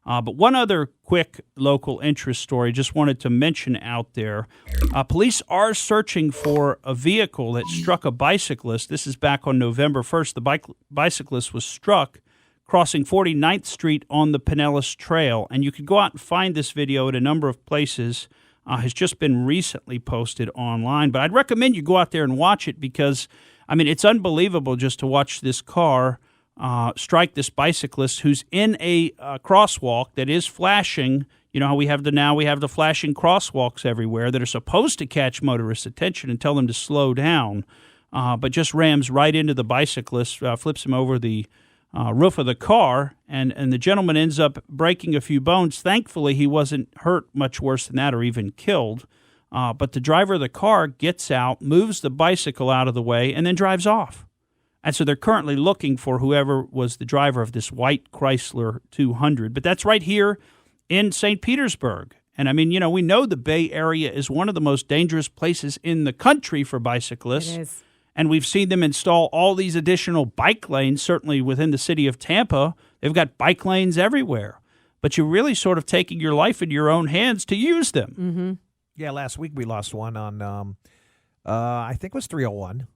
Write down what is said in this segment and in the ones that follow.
But one other quick local interest story, just wanted to mention out there. Police are searching for a vehicle that struck a bicyclist. This is back on November 1st. The bicyclist was struck crossing 49th Street on the Pinellas Trail. And you can go out and find this video at a number of places. Has just been recently posted online. But I'd recommend you go out there and watch it because, I mean, it's unbelievable just to watch this car strike this bicyclist who's in a crosswalk that is flashing. You know how we have the flashing crosswalks everywhere that are supposed to catch motorists' attention and tell them to slow down, but just rams right into the bicyclist, flips him over the roof of the car, and the gentleman ends up breaking a few bones. Thankfully, he wasn't hurt much worse than that or even killed, but the driver of the car gets out, moves the bicycle out of the way, and then drives off. And so they're currently looking for whoever was the driver of this white Chrysler 200. But that's right here in St. Petersburg. And, I mean, you know, we know the Bay Area is one of the most dangerous places in the country for bicyclists. It is. And we've seen them install all these additional bike lanes, certainly within the city of Tampa. They've got bike lanes everywhere. But you're really sort of taking your life in your own hands to use them. Mm-hmm. Yeah, last week we lost one on, I think it was 301.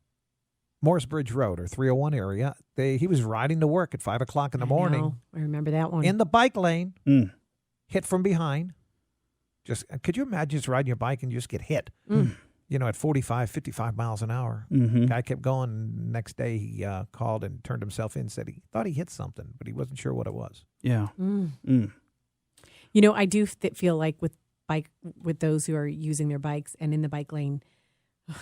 Morris Bridge Road or 301 area. He was riding to work at 5 o'clock in the morning. I remember that one. In the bike lane, hit from behind. Could you imagine just riding your bike and you just get hit? You know, at 45, 55 miles an hour. Guy kept going. Next day he called and turned himself in, said he thought he hit something, but he wasn't sure what it was. Yeah. You know, I do feel like with those who are using their bikes and in the bike lane,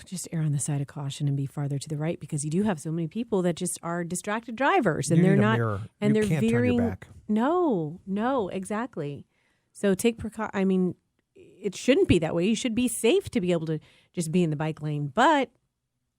just err on the side of caution and be farther to the right because you do have so many people that just are distracted drivers and they're not, and they're veering. Turn your back. No, exactly. So take precaution. I mean, it shouldn't be that way. You should be safe to be able to just be in the bike lane, but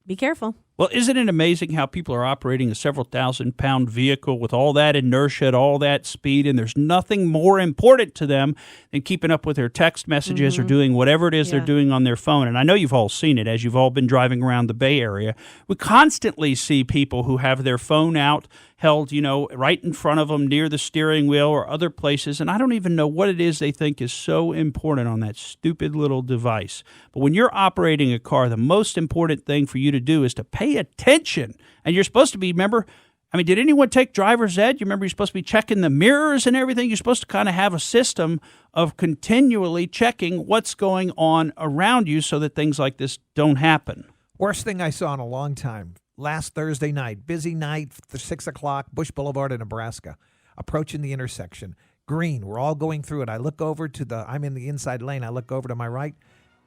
be careful. Well, isn't it amazing how people are operating a several thousand-pound vehicle with all that inertia, all that speed, and there's nothing more important to them than keeping up with their text messages or doing whatever it is they're doing on their phone. And I know you've all seen it as you've all been driving around the Bay Area. We constantly see people who have their phone out, held, you know, right in front of them near the steering wheel or other places, and I don't even know what it is they think is so important on that stupid little device. But when you're operating a car, the most important thing for you to do is to pay attention. And you're supposed to be, remember, I mean, did anyone take driver's ed? You remember you're supposed to be checking the mirrors and everything? You're supposed to kind of have a system of continually checking what's going on around you so that things like this don't happen. Worst thing I saw in a long time. Last Thursday night, busy night, 6 o'clock, Bush Boulevard in Nebraska, approaching the intersection. Green, we're all going through it. I look over I'm in the inside lane. I look over to my right,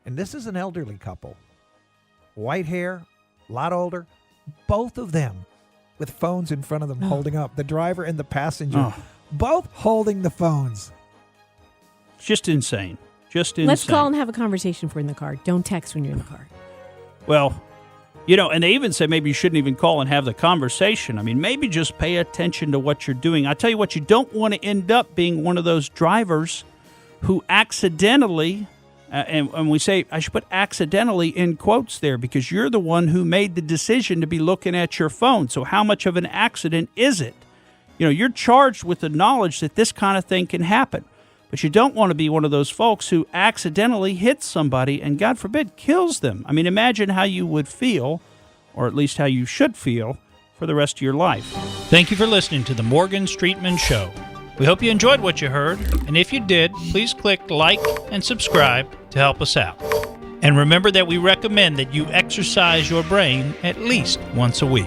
and this is an elderly couple. White hair, a lot older, both of them with phones in front of them holding up. The driver and the passenger, both holding the phones. Just insane. Let's call and have a conversation if we're in the car. Don't text when you're in the car. Well, you know, and they even say maybe you shouldn't even call and have the conversation. I mean, maybe just pay attention to what you're doing. I tell you what, you don't want to end up being one of those drivers who accidentally, and we say, I should put accidentally in quotes there because you're the one who made the decision to be looking at your phone. So how much of an accident is it? You know, you're charged with the knowledge that this kind of thing can happen. But you don't want to be one of those folks who accidentally hits somebody and, God forbid, kills them. I mean, imagine how you would feel, or at least how you should feel, for the rest of your life. Thank you for listening to the Morgan Streetman Show. We hope you enjoyed what you heard, and if you did, please click like and subscribe to help us out. And remember that we recommend that you exercise your brain at least once a week.